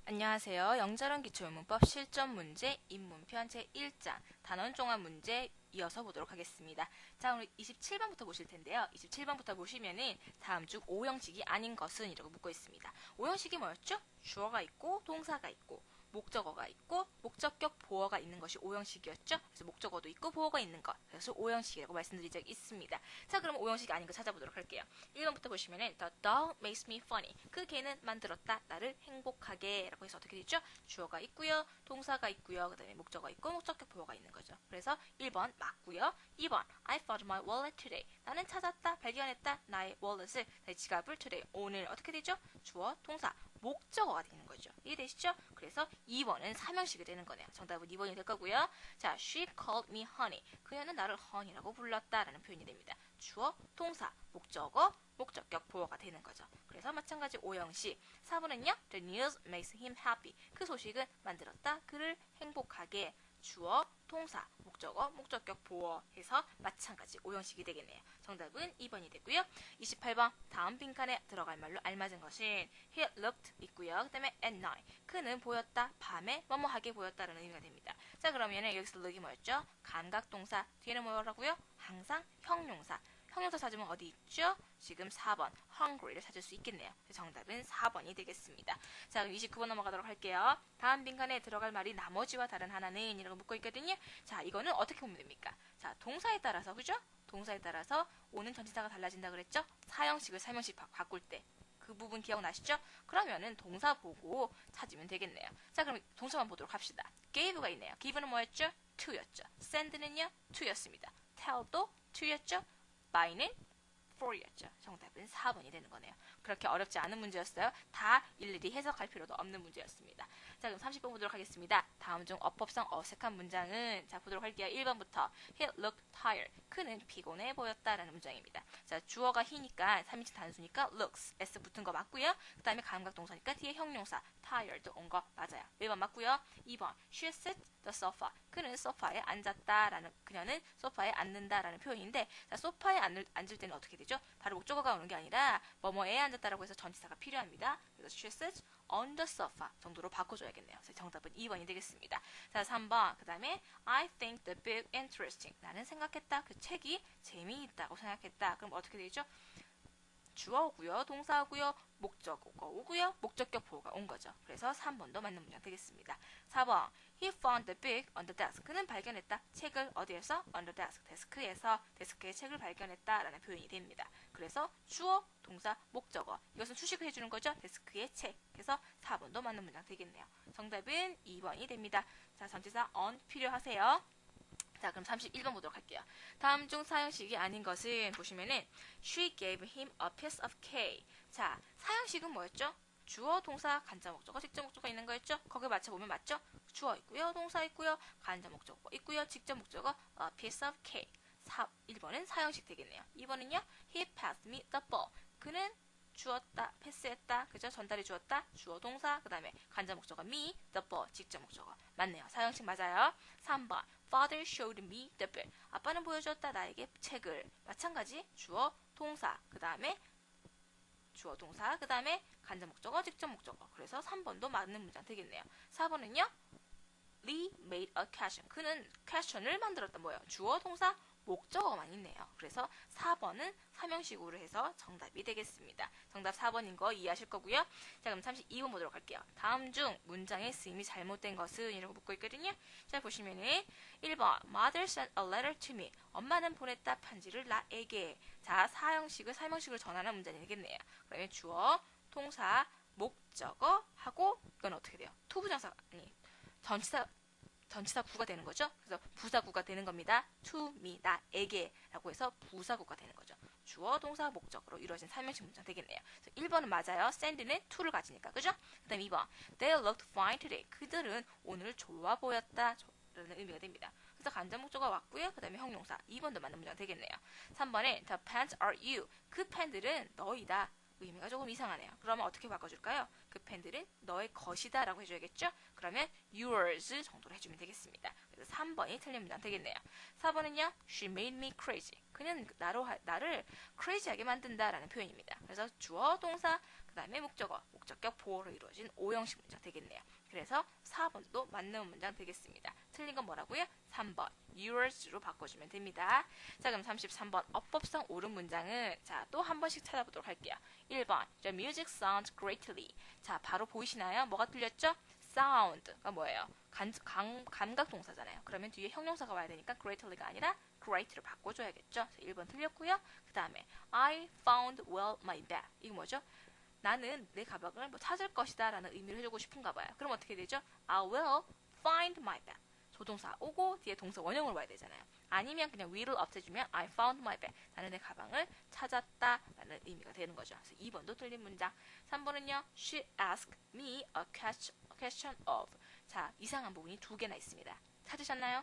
안녕하세요. 영자론 기초문법 실전 문제 입문편 제1장 단원 종합 문제 이어서 보도록 하겠습니다. 자, 오늘 27번부터 보실 텐데요. 27번부터 보시면은 다음 중 오형식이 아닌 것은 이라고 묻고 있습니다. 오형식이 뭐였죠? 주어가 있고 동사가 있고 목적어가 있고 목적격 보어가 있는 것이 오형식이었죠. 그래서 목적어도 있고 보어가 있는 것. 그래서 오형식이라고 말씀드린 적이 있습니다. 자, 그럼 오형식이 아닌 거 찾아보도록 할게요. 1번부터 보시면은 The dog makes me funny. 그 개는 만들었다. 나를 행복하게 라고 해서 어떻게 되죠? 주어가 있고요. 동사가 있고요. 그 다음에 목적어 있고 목적격 보어가 있는 거죠. 그래서 1번 맞고요. 2번 I found my wallet today. 나는 찾았다. 발견했다. 나의 wallet을, 나의 지갑을 today. 오늘 어떻게 되죠? 주어, 동사, 목적어가 되는 거죠. 이해되시죠? 그래서 2번은 삼형식이 되는 거네요. 정답은 2번이 될 거고요. 자, she called me honey. 그녀는 나를 honey라고 불렀다라는 표현이 됩니다. 주어, 동사, 목적어, 목적격 보어가 되는 거죠. 그래서 마찬가지 오형식. 4번은요. The news makes him happy. 그 소식은 만들었다. 그를 행복하게. 주어, 동사, 목적어, 목적격 보어 해서 마찬가지 오형식이 되겠네요. 정답은 2번이 되고요. 28번 다음 빈칸에 들어갈 말로 알맞은 것은 he looked 있고요. 그 다음에 at night. 그는 보였다. 밤에 뭐뭐하게 보였다라는 의미가 됩니다. 자, 그러면은 여기서 look이 뭐였죠? 감각동사. 뒤에는 뭐라고요? 항상 형용사. 형용사 찾으면 어디 있죠? 지금 4번 hungry를 찾을 수 있겠네요. 정답은 4번이 되겠습니다. 자, 그럼 29번 넘어가도록 할게요. 다음 빈칸에 들어갈 말이 나머지와 다른 하나는 이라고 묻고 있거든요. 자, 이거는 어떻게 보면 됩니까? 자, 동사에 따라서, 그죠? 동사에 따라서 오는 전치사가 달라진다 그랬죠? 사형식을 삼형식 바꿀 때. 그 부분 기억나시죠? 그러면은 동사 보고 찾으면 되겠네요. 자, 그럼 동사만 보도록 합시다. gave가 있네요. give는 뭐였죠? to였죠. send는요? to였습니다. tell도 to였죠? by는 for였죠. 정답은 4번이 되는 거네요. 그렇게 어렵지 않은 문제였어요. 다 일일이 해석할 필요도 없는 문제였습니다. 자, 그럼 30번 보도록 하겠습니다. 다음 중 어법상 어색한 문장은 자, 보도록 할게요. 1번부터 He looked tired. 그는 피곤해 보였다라는 문장입니다. 자, 주어가 he니까 3인칭 단수니까 looks, s 붙은 거 맞고요. 그 다음에 감각동사니까 뒤에 형용사 tired 온 거 맞아요. 1번 맞고요. 2번 She sat the sofa. 그는 소파에 앉았다라는, 그녀는 소파에 앉는다라는 표현인데, 자, 소파에 앉을 때는 어떻게 되죠? 바로 목적어가 오는 게 아니라 뭐뭐에 앉았다라고 해서 전치사가 필요합니다. 그래서 she sits on the sofa 정도로 바꿔줘야겠네요. 그래서 정답은 2번이 되겠습니다. 자, 3번. 그 다음에 I think the book interesting. 나는 생각했다. 그 책이 재미있다고 생각했다. 그럼 어떻게 되죠? 주어고요, 동사고요, 목적어가 오고요, 목적격 보호가 온 거죠. 그래서 3번도 맞는 문장 되겠습니다. 4번 He found the book on the desk. 그는 발견했다. 책을 어디에서? on the desk. 데스크에서, 데스크에 책을 발견했다라는 표현이 됩니다. 그래서 주어, 동사, 목적어. 이것은 수식을 해주는 거죠. 데스크의 책. 그래서 4번도 맞는 문장 되겠네요. 정답은 2번이 됩니다. 자, 전치사 on 필요하세요. 자, 그럼 31번 보도록 할게요. 다음 중 사형식이 아닌 것은 보시면은 She gave him a piece of cake. 자, 사형식은 뭐였죠? 주어, 동사, 간접 목적어, 직접 목적어 있는 거였죠? 거기에 맞춰보면 맞죠? 주어 있고요, 동사 있고요, 간접 목적어 있고요, 직접 목적어 a piece of cake. 1번은 사형식 되겠네요. 2번은요. He passed me the ball. 그는 주었다, 패스했다, 그죠? 전달해 주었다, 주어, 동사, 그 다음에 간접 목적어 me, the ball, 직접 목적어. 맞네요. 사형식 맞아요. 3번 Father showed me the book. 아빠는 보여줬다, 나에게 책을. 마찬가지 주어, 동사, 그 다음에 주어, 동사, 그 다음에 간접 목적어, 직접 목적어. 그래서 3번도 맞는 문장 되겠네요. 4번은요. Lee made a question. 그는 question을 만들었다. 뭐예요? 주어, 동사, 목적어만 있네요. 그래서 4번은 삼형식으로 해서 정답이 되겠습니다. 정답 4번인 거 이해하실 거고요. 자, 그럼 32번 보도록 할게요. 다음 중 문장의 쓰임이 잘못된 것은 이라고 묻고 있거든요. 자, 보시면은 1번 Mother sent a letter to me. 엄마는 보냈다 편지를 나에게. 자, 사형식을 삼형식을 전하는 문장이 되겠네요. 그러면 주어, 동사, 목적어 하고 이건 어떻게 돼요? 투부정사 아니 전치사 구가 되는 거죠. 그래서 부사구가 되는 겁니다. to me, 나에게 라고 해서 부사구가 되는 거죠. 주어, 동사, 목적으로 이루어진 삼형식 문장 되겠네요. 그래서 1번은 맞아요. send는 to를 가지니까. 그죠? 그 다음 2번 They looked fine today. 그들은 오늘 좋아 보였다 라는 의미가 됩니다. 그래서 간접 목적어가 왔고요. 그 다음에 형용사. 2번도 맞는 문장 되겠네요. 3번에 The pants are you. 그 팬들은 너이다. 의미가 조금 이상하네요. 그러면 어떻게 바꿔줄까요? 그 팬들은 너의 것이다 라고 해줘야겠죠? 그러면 yours 정도로 해주면 되겠습니다. 그래서 3번이 틀린 문장 되겠네요. 4번은요. She made me crazy. 그는 나를 crazy하게 만든다 라는 표현입니다. 그래서 주어, 동사, 다음에 목적어, 목적격 보어로 이루어진 5형식 문장 되겠네요. 그래서 4번도 맞는 문장 되겠습니다. 틀린 건 뭐라고요? 3번 yours로 바꿔주면 됩니다. 자, 그럼 33번 어법상 옳은 문장은 자, 또 한 번씩 찾아보도록 할게요. 1번 The music sounds greatly. 자, 바로 보이시나요? 뭐가 틀렸죠? sound가 뭐예요? 감각 동사잖아요. 그러면 뒤에 형용사가 와야 되니까 greatly가 아니라 great로 바꿔줘야겠죠. 1번 틀렸고요. 그 다음에 I found well my bag. 이거 뭐죠? 나는 내 가방을 뭐 찾을 것이다 라는 의미를 해주고 싶은가 봐요. 그럼 어떻게 되죠? I will find my bag. 조동사 오고 뒤에 동사 원형으로 와야 되잖아요. 아니면 그냥 will을 없애주면 I found my bag. 나는 내 가방을 찾았다 라는 의미가 되는 거죠. 그래서 2번도 틀린 문장. 3번은요. She asked me a question of. 자, 이상한 부분이 2개나 있습니다. 찾으셨나요?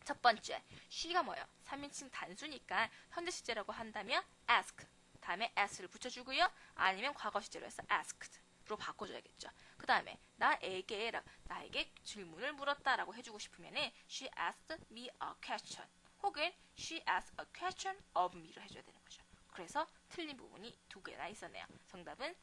첫 번째, she가 뭐예요? 3인칭 단수니까 현재 시제라고 한다면 ask 다음에 s를 붙여주고요. 아니면 과거 시제로 해서 asked로 바꿔줘야겠죠. 그 다음에 나에게 질문을 물었다라고 해주고 싶으면은 she asked me a question 혹은 she asked a question of me로 해줘야 되는 거죠. 그래서 틀린 부분이 2개나 있었네요. 정답은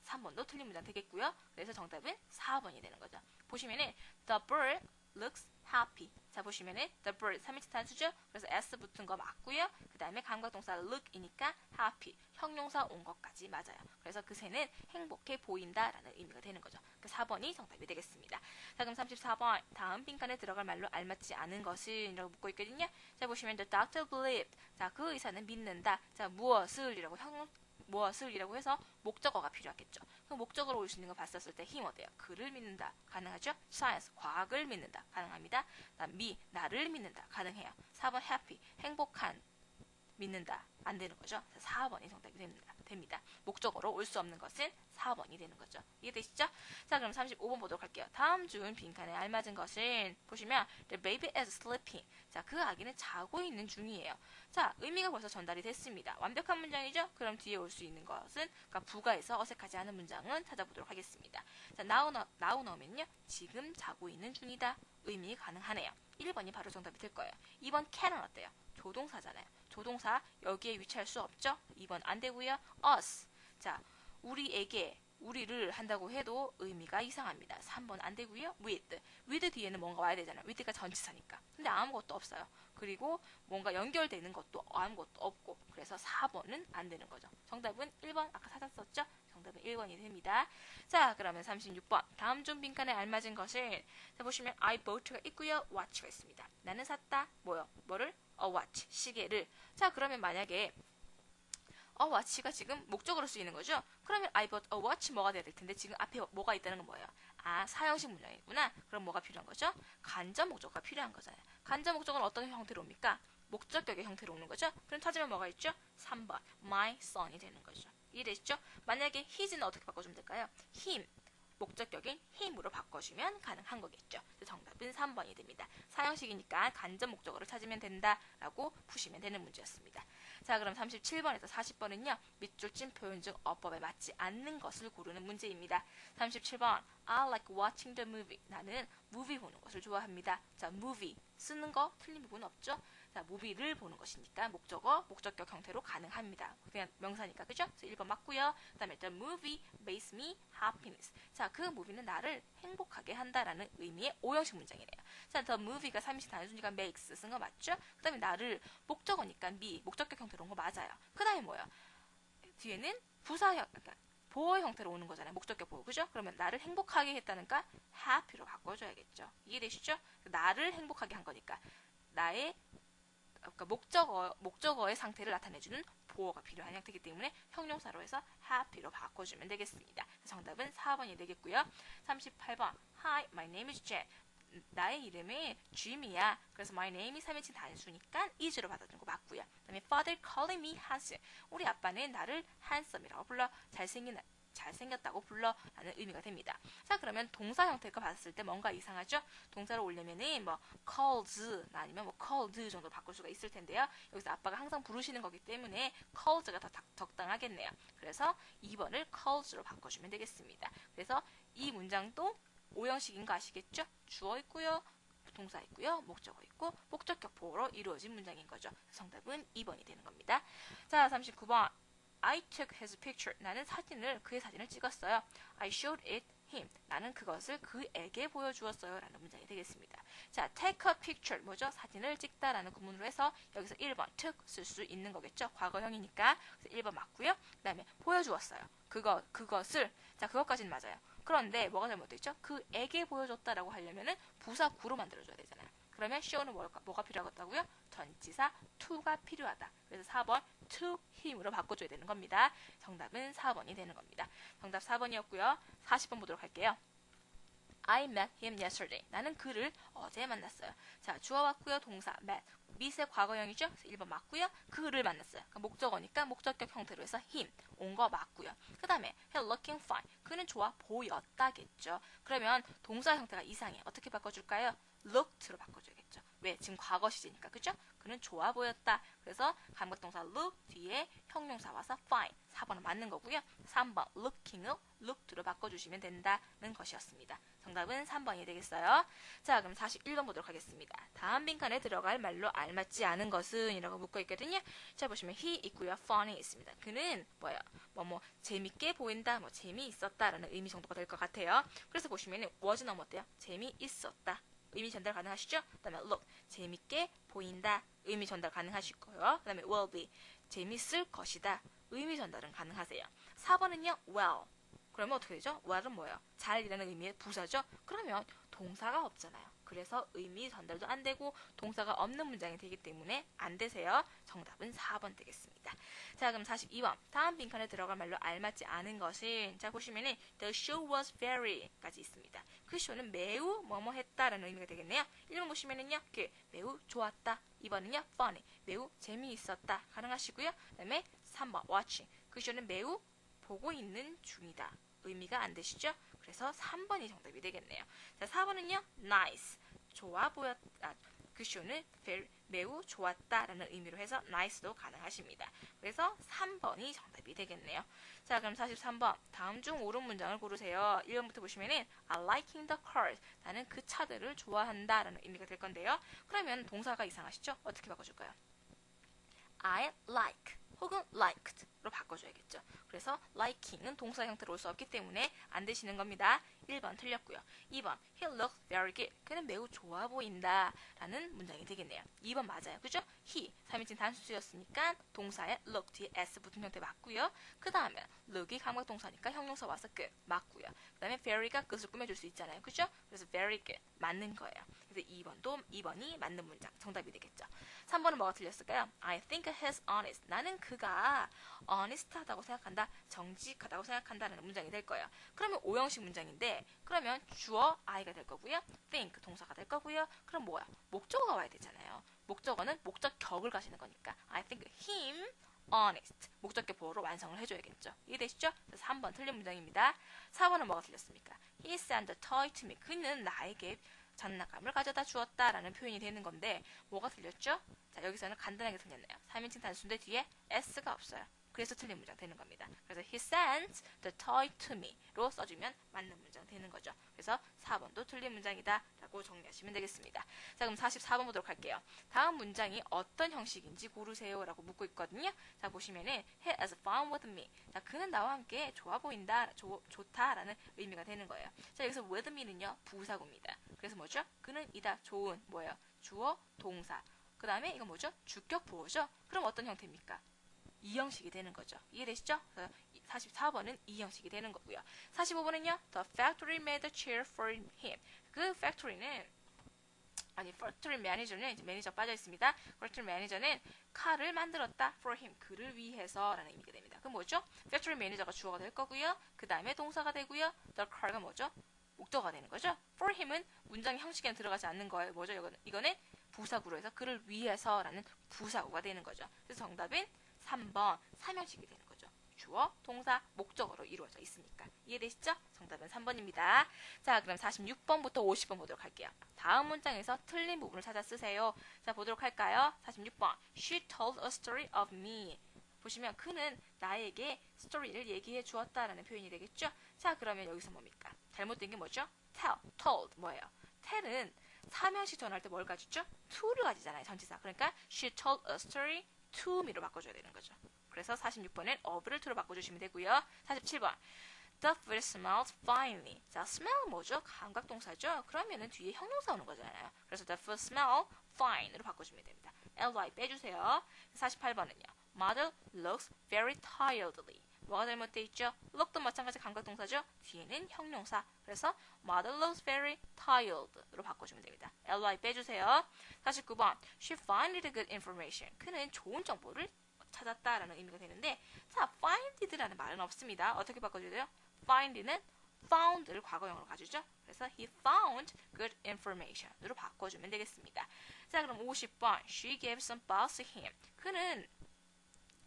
3번도 틀린 문장 되겠고요. 그래서 정답은 4번이 되는 거죠. 보시면은 the bird looks happy. 자, 보시면은 the bird 3인칭 단수죠. 그래서 s 붙은 거 맞고요. 그 다음에 감각동사 look이니까 happy 형용사 온 것까지 맞아요. 그래서 그 새는 행복해 보인다라는 의미가 되는 거죠. 그 4번이 정답이 되겠습니다. 자, 그럼 34번 다음 빈칸에 들어갈 말로 알맞지 않은 것은 이라고 묻고 있거든요. 자, 보시면 the doctor believed. 자, 그 의사는 믿는다. 자, 무엇을이라고 해서 목적어가 필요하겠죠. 그 목적어로 올 수 있는 거 봤었을 때 힘 어때요? 그를 믿는다. 가능하죠? science, 과학을 믿는다. 가능합니다. 나를 믿는다. 가능해요. 4번 happy, 행복한, 믿는다. 안 되는 거죠. 4번이 정답이 됩니다. 목적어로 올 수 없는 것은 4번이 되는 거죠. 이해되시죠? 자, 그럼 35번 보도록 할게요. 다음 중 빈칸에 알맞은 것은 보시면 the baby is sleeping. 자, 그 아기는 자고 있는 중이에요. 자, 의미가 벌써 전달이 됐습니다. 완벽한 문장이죠? 그럼 뒤에 올 수 있는 것은 그러니까 부가에서 어색하지 않은 문장은 찾아보도록 하겠습니다. 자, now 나오면요. 지금 자고 있는 중이다. 의미 가능하네요. 1번이 바로 정답이 될 거예요. 2번 can은 어때요? 조동사잖아요. 조동사 여기에 위치할 수 없죠? 2번 안 되고요. us. 자, 우리를 한다고 해도 의미가 이상합니다. 3번 안 되고요. with 뒤에는 뭔가 와야 되잖아요. with가 전치사니까. 근데 아무것도 없어요. 그리고 뭔가 연결되는 것도 아무것도 없고 그래서 4번은 안 되는 거죠. 정답은 1번 아까 찾았었죠? 정답은 1번이 됩니다. 자, 그러면 36번 다음 중 빈칸에 알맞은 것을 자, 보시면 I bought가 있고요. watch가 있습니다. 나는 샀다. 뭐를? a watch, 시계를. 자, 그러면 만약에 watch가 지금 목적으로 쓰이는 거죠? 그러면 I bought a watch 뭐가 돼야 될 텐데 지금 앞에 뭐가 있다는 건 뭐예요? 아, 사형식 문장이구나. 그럼 뭐가 필요한 거죠? 간접 목적어가 필요한 거잖아요. 간접 목적어는 어떤 형태로 옵니까? 목적격의 형태로 오는 거죠? 그럼 찾으면 뭐가 있죠? 3번 my son이 되는 거죠. 이해되시죠? 만약에 his는 어떻게 바꿔주면 될까요? him 목적격인 him으로 바꿔주면 가능한 거겠죠. 정답은 3번이 됩니다. 사형식이니까 간접 목적어를 찾으면 된다라고 푸시면 되는 문제였습니다. 자, 그럼 37번에서 40번은요. 밑줄 친 표현 중 어법에 맞지 않는 것을 고르는 문제입니다. 37번 I like watching the movie. 나는 무비 보는 것을 좋아합니다. 자, movie 쓰는 거 틀린 부분 없죠? 자, 무비를 보는 것이니까 목적어, 목적격 형태로 가능합니다. 그냥 명사니까, 그죠? 그래서 1번 맞고요. 그 다음에 the movie makes me happiness. 자, 그 무비는 나를 행복하게 한다라는 의미의 5형식 문장이래요. 자, the movie가 3인칭 단수니까 makes 쓴 거 맞죠? 그 다음에 나를 목적어니까 me, 목적격 형태로 온 거 맞아요. 그 다음에 뭐야? 뒤에는 부사형, 그러니까 보어 형태로 오는 거잖아요. 목적격 보어, 그죠? 그러면 나를 행복하게 했다니까 happy로 바꿔줘야겠죠. 이해되시죠? 나를 행복하게 한 거니까 나의 그러니까 목적어의 상태를 나타내주는 보어가 필요한 형태이기 때문에 형용사로 해서 happy로 바꿔주면 되겠습니다. 정답은 4번이 되겠고요. 38번 Hi, my name is Jen. 나의 이름은 Jim이야. 그래서 my name이 3인칭 단수니까 is로 받아주는 거 맞고요. 그 다음에 father calling me handsome. 우리 아빠는 나를 handsome이라고 불러. 잘생겼다고 불러라는 의미가 됩니다. 자, 그러면 동사 형태가 봤을 때 뭔가 이상하죠? 동사를 올리면은 뭐 calls 아니면 뭐 called 정도 바꿀 수가 있을 텐데요. 여기서 아빠가 항상 부르시는 거기 때문에 calls가 더 적당하겠네요. 그래서 2번을 calls로 바꿔주면 되겠습니다. 그래서 이 문장도 5형식인 거 아시겠죠? 주어 있고요. 동사 있고요. 목적어 있고 목적격 보어로 이루어진 문장인 거죠. 정답은 2번이 되는 겁니다. 자, 39번 I took his picture. 나는 그의 사진을 찍었어요. I showed it him. 나는 그것을 그에게 보여주었어요. 라는 문장이 되겠습니다. 자, take a picture. 뭐죠? 사진을 찍다라는 구문으로 해서 여기서 1번 took 쓸 수 있는 거겠죠? 과거형이니까. 그래서 1번 맞고요. 그 다음에 보여주었어요. 그것을. 자, 그것까지는 맞아요. 그런데 뭐가 잘못됐죠? 그에게 보여줬다라고 하려면은 부사 구로 만들어줘야 되잖아요. 그러면 show는 뭐가 필요하다고요? 전치사 to가 필요하다. 그래서 4번 to him으로 바꿔줘야 되는 겁니다. 정답은 4번이 되는 겁니다. 정답 4번이었고요. 40번 보도록 할게요. I met him yesterday. 나는 그를 어제 만났어요. 자, 주어 왔고요. 동사 met. meet의 과거형이죠. 그래서 1번 맞고요. 그를 만났어요. 그러니까 목적어니까 목적격 형태로 해서 him. 온 거 맞고요. 그 다음에 he looking fine. 그는 좋아 보였다겠죠. 그러면 동사 형태가 이상해. 어떻게 바꿔줄까요? looked로 바꿔줘야겠죠. 왜? 지금 과거 시제니까. 그죠? 그는 좋아 보였다. 그래서 감각동사 look 뒤에 형용사 와서 fine. 4번은 맞는 거고요. 3번 looking을 looked로 바꿔주시면 된다는 것이었습니다. 정답은 3번이 되겠어요. 자, 그럼 41번 보도록 하겠습니다. 다음 빈칸에 들어갈 말로 알맞지 않은 것은 이라고 묶어 있거든요. 자, 보시면 he 있고요. funny 있습니다. 그는 뭐예요? 재밌게 보인다, 재미있었다라는 의미 정도가 될 것 같아요. 그래서 보시면 was는 어때요? 재미있었다. 의미 전달 가능하시죠? 그 다음에 look, 재밌게 보인다. 의미 전달 가능하시고요. 그 다음에 will be, 재밌을 것이다. 의미 전달은 가능하세요. 4번은요, well. 그러면 어떻게 되죠? well은 뭐예요? 잘이라는 의미의 부사죠? 그러면 동사가 없잖아요. 그래서 의미 전달도 안 되고 동사가 없는 문장이 되기 때문에 안 되세요. 정답은 4번 되겠습니다. 자, 그럼 42번. 다음 빈칸에 들어갈 말로 알맞지 않은 것은, 자, 보시면은 the show was very까지 있습니다. 그 쇼는 매우 뭐뭐 했다라는 의미가 되겠네요. 1번 보시면은요, 매우 좋았다. 2번은요, funny. 매우 재미있었다. 가능하시고요. 그 다음에 3번 watching. 그 쇼는 매우 보고 있는 중이다. 의미가 안 되시죠? 그래서 3번이 정답이 되겠네요. 자, 4번은요, nice. 좋아 보였다. 그 쇼는 매우 좋았다라는 의미로 해서 nice도 가능하십니다. 그래서 3번이 정답이 되겠네요. 자, 그럼 43번. 다음 중 옳은 문장을 고르세요. 1번부터 보시면은 I liking the cars. 나는 그 차들을 좋아한다라는 의미가 될 건데요. 그러면 동사가 이상하시죠? 어떻게 바꿔줄까요? I like 혹은 liked로 바꿔줘야겠죠. 그래서 liking은 동사 형태로 올 수 없기 때문에 안 되시는 겁니다. 1번 틀렸고요. 2번 he looks very good. 그는 매우 좋아 보인다 라는 문장이 되겠네요. 2번 맞아요. 그죠? he 3인칭 단수였으니까 동사에 look 뒤에 s 붙은 형태 맞고요. 그 다음에 look이 감각동사니까 형용사 와서 good 맞고요. 그 다음에 very가 끝을 꾸며줄 수 있잖아요. 그죠? 그래서 very good 맞는 거예요. 그래서 2번이 맞는 문장 정답이 되겠죠. 3번은 뭐가 틀렸을까요? I think he's honest. 나는 그가 honest하다고 생각한다. 정직하다고 생각한다는 문장이 될 거예요. 그러면 오형식 문장인데 그러면 주어 I가 될 거고요. think 동사가 될 거고요. 그럼 뭐야? 목적어가 와야 되잖아요. 목적어는 목적격을 가시는 거니까 I think him honest. 목적격 보호로 완성을 해줘야겠죠. 이해되시죠? 그래서 3번 틀린 문장입니다. 4번은 뭐가 틀렸습니까? He sent a toy to me. 그는 나에게 장난감을 가져다 주었다라는 표현이 되는 건데 뭐가 틀렸죠? 자, 여기서는 간단하게 틀렸네요. 3인칭 단수인데 뒤에 s가 없어요. 그래서 틀린 문장 되는 겁니다. 그래서 he sent the toy to me로 써주면 맞는 문장 되는 거죠. 그래서 4번도 틀린 문장이다 라고 정리하시면 되겠습니다. 자, 그럼 44번 보도록 할게요. 다음 문장이 어떤 형식인지 고르세요 라고 묻고 있거든요. 자, 보시면은 he has fun with me. 자, 그는 나와 함께 좋아 보인다, 좋다라는 의미가 되는 거예요. 자, 여기서 with me는요 부사구입니다. 그래서 뭐죠? 그는 이다, 좋은, 뭐예요? 주어, 동사. 그 다음에 이건 뭐죠? 주격 보호죠? 그럼 어떤 형태입니까? 이 형식이 되는 거죠. 이해되시죠? 44번은 이 형식이 되는 거고요. 45번은요. The factory made a chair for him. 그 factory manager는 이제 매니저 빠져 있습니다. factory manager는 칼을 만들었다 for him. 그를 위해서라는 의미가 됩니다. 그럼 뭐죠? factory manager가 주어가 될 거고요. 그 다음에 동사가 되고요. the car가 뭐죠? 목적어가 되는 거죠. for him은 문장 형식에는 들어가지 않는 거예요. 뭐죠? 이거는 부사구로 해서 그를 위해서라는 부사구가 되는 거죠. 그래서 정답은 3번 삼형식이 되는 거죠. 주어, 동사, 목적어로 이루어져 있으니까. 이해되시죠? 정답은 3번입니다. 자, 그럼 46번부터 50번 보도록 할게요. 다음 문장에서 틀린 부분을 찾아 쓰세요. 자, 보도록 할까요? 46번. She told a story of me. 보시면 그는 나에게 스토리를 얘기해 주었다라는 표현이 되겠죠? 자, 그러면 여기서 뭡니까? 잘못된 게 뭐죠? tell, told 뭐예요? tell은 삼형식 전할 때 뭘 가지죠? to를 가지잖아요. 전치사. 그러니까 she told a story to me로 바꿔줘야 되는 거죠. 그래서 46번은 of를 to로 바꿔주시면 되고요. 47번. The food smells finely. 자, smell 뭐죠? 감각동사죠? 그러면은 뒤에 형용사 오는 거잖아요. 그래서 the food smell fine으로 바꿔주면 됩니다. ly 빼주세요. 48번은요. Mother looks very tiredly. 뭐가 잘못되어 있죠? look도 마찬가지 감각동사죠? 뒤에는 형용사. 그래서 Mother looks very tired로 바꿔주면 됩니다. ly 빼주세요. 49번. She found good information. 그는 좋은 정보를 찾았다라는 의미가 되는데, 자, find라는 말은 없습니다. 어떻게 바꿔줘야 돼요? find는 found를 과거형으로 가주죠. 그래서 he found good information으로 바꿔주면 되겠습니다. 자, 그럼 50번. She gave some box to him. 그는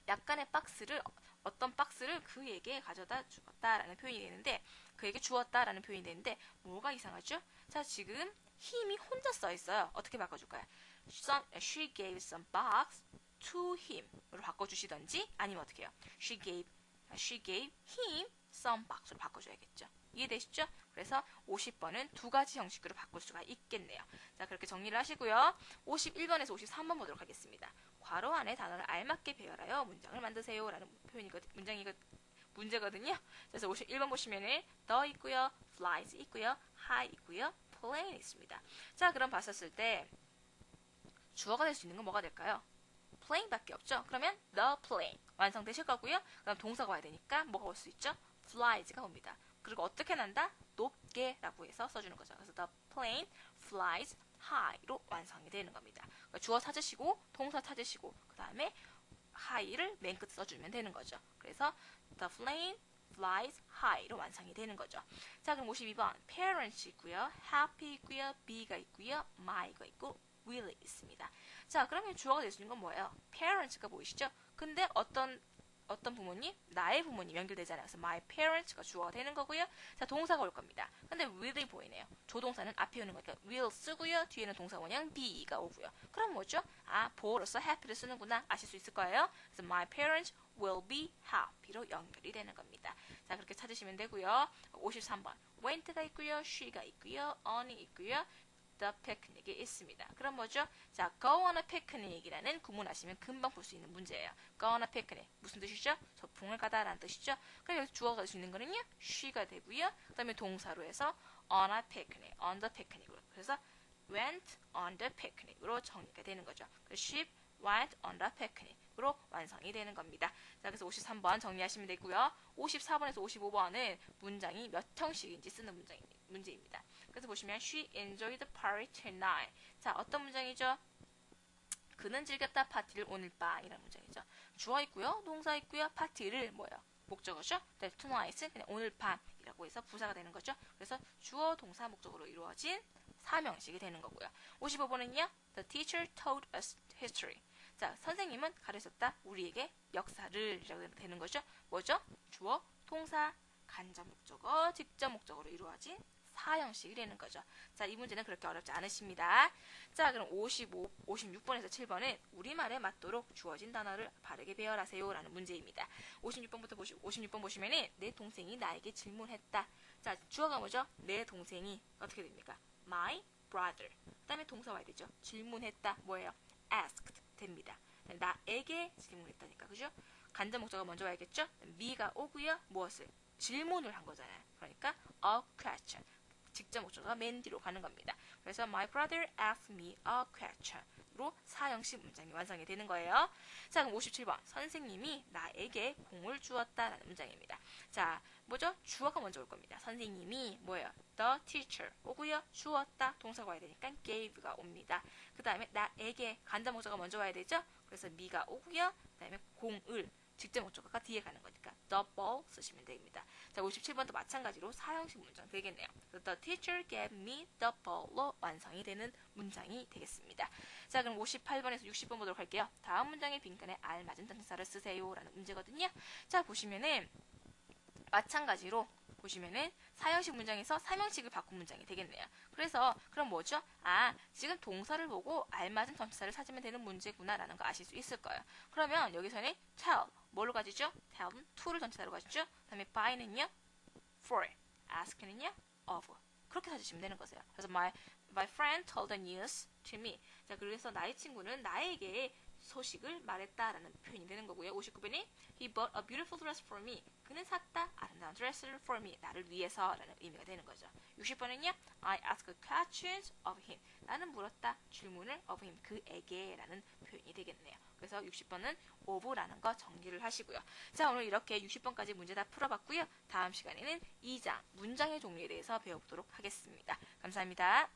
약간의 박스를, 어떤 박스를 그에게 가져다 주었다라는 표현이 되는데, 그에게 주었다라는 표현이 되는데, 뭐가 이상하죠? 자, 지금 him이 혼자 써 있어요. 어떻게 바꿔줄까요? She gave some box to him으로 바꿔주시던지, 아니면 어떻게 해요? She gave him some box로 바꿔줘야겠죠. 이해되시죠? 그래서 50번은 두 가지 형식으로 바꿀 수가 있겠네요. 자, 그렇게 정리를 하시고요. 51번에서 53번 보도록 하겠습니다. 괄호 안에 단어를 알맞게 배열하여 문장을 만드세요 라는 문제거든요. 그래서 51번 보시면은 the 있고요, flies 있고요, high 있고요, plane 있습니다. 자, 그럼 봤었을 때 주어가 될 수 있는 건 뭐가 될까요? plane밖에 없죠. 그러면 the plane 완성되실 거고요. 그럼 동사가 와야 되니까 뭐가 올 수 있죠? flies가 옵니다. 그리고 어떻게 난다? 높게라고 해서 써주는 거죠. 그래서 the plane flies high로 완성이 되는 겁니다. 그러니까 주어 찾으시고 동사 찾으시고 그 다음에 high를 맨 끝에 써주면 되는 거죠. 그래서 the plane flies high로 완성이 되는 거죠. 자, 그럼 52번 parents 있고요, happy 있고요, be가 있고요, my가 있고 will 있습니다. 자, 그러면 주어가 될 수 있는 건 뭐예요? parents가 보이시죠? 근데 어떤 부모님? 나의 부모님 연결되잖아요. 그래서 my parents가 주어가 되는 거고요. 자, 동사가 올 겁니다. 근데 will이 보이네요. 조동사는 앞에 오는 거니까 will 쓰고요. 뒤에는 동사 원형 be가 오고요. 그럼 뭐죠? 아, 보어로서 happy를 쓰는구나 아실 수 있을 거예요. 그래서 my parents will be happy로 연결이 되는 겁니다. 자, 그렇게 찾으시면 되고요. 53번 went가 있고요. she가 있고요. on이 있고요. the picnic이 있습니다. 그럼 뭐죠? 자, go on a picnic이라는 구문 아시면 금방 볼 수 있는 문제예요. go on a picnic. 무슨 뜻이죠? 소풍을 가다라는 뜻이죠. 그럼 여기서 주어가 될 수 있는 거는요, she가 되고요. 그 다음에 동사로 해서 on a picnic, on the picnic으로. 그래서 went on the picnic으로 정리가 되는 거죠. she went on the picnic으로 완성이 되는 겁니다. 자, 그래서 53번 정리하시면 되고요. 54번에서 55번은 문장이 몇 형식인지 쓰는 문제입니다. 그래서 보시면 she enjoyed the party tonight. 자, 어떤 문장이죠? 그는 즐겼다 파티를 오늘 밤이라는 문장이죠. 주어 있고요, 동사 있고요, 파티를 뭐예요? 목적어죠? tonight은 그냥 오늘 밤이라고 해서 부사가 되는 거죠. 그래서 주어, 동사, 목적어로 이루어진 3형식이 되는 거고요. 55번은요, the teacher taught us history. 자, 선생님은 가르쳤다 우리에게 역사를 이라고 되는 거죠. 뭐죠? 주어, 동사, 간접 목적어, 직접 목적어로 이루어진 4형식이 되는 거죠. 자, 이 문제는 그렇게 어렵지 않으십니다. 자, 그럼 56번에서 7번은 우리말에 맞도록 주어진 단어를 바르게 배열하세요 라는 문제입니다. 56번 보시면은 내 동생이 나에게 질문했다. 자, 주어가 뭐죠? 내 동생이 어떻게 됩니까? My brother. 그 다음에 동사 와야 되죠. 질문했다. 뭐예요? asked 됩니다. 나에게 질문했다니까. 그죠? 간접 목적어가 먼저 와야겠죠? me가 오고요. 무엇을? 질문을 한 거잖아요. 그러니까 a question. 직접 목적어가 맨 뒤로 가는 겁니다. 그래서 my brother asked me a question으로 4형식 문장이 완성이 되는 거예요. 자, 그럼 57번 선생님이 나에게 공을 주었다라는 문장입니다. 자, 뭐죠? 주어가 먼저 올 겁니다. 선생님이 뭐예요? the teacher 오고요. 주었다 동사가 와야 되니까 gave가 옵니다. 그 다음에 나에게 간접 목적어가 먼저 와야 되죠? 그래서 me가 오고요. 그 다음에 공을 직접 목적어가 뒤에 가는 거니까 the ball 쓰시면 됩니다. 자, 57번도 마찬가지로 4형식 문장 되겠네요. The teacher gave me the ball로 완성이 되는 문장이 되겠습니다. 자, 그럼 58번에서 60번 보도록 할게요. 다음 문장의 빈칸에 알맞은 동사를 쓰세요 라는 문제거든요. 자, 보시면은 마찬가지로 보시면은 4형식 문장에서 3형식을 바꾼 문장이 되겠네요. 그래서 그럼 뭐죠? 아, 지금 동사를 보고 알맞은 전치사를 찾으면 되는 문제구나 라는 거 아실 수 있을 거예요. 그러면 여기서는 tell, 뭘로 가지죠? tell은 to를 전치사로 가지죠. 그 다음에 by는요? for, ask는요? of. 그렇게 찾으시면 되는 거세요. 그래서 my friend told the news to me. 자, 그래서 나의 친구는 나에게 소식을 말했다라는 표현이 되는 거고요. 59번이 He bought a beautiful dress for me. 그는 샀다 아름다운 드레스를 for me. 나를 위해서라는 의미가 되는 거죠. 60번은요. I asked questions of him. 나는 물었다 질문을 of him. 그에게라는 표현이 되겠네요. 그래서 60번은 of라는 거 정리를 하시고요. 자, 오늘 이렇게 60번까지 문제 다 풀어봤고요. 다음 시간에는 2장 문장의 종류에 대해서 배워보도록 하겠습니다. 감사합니다.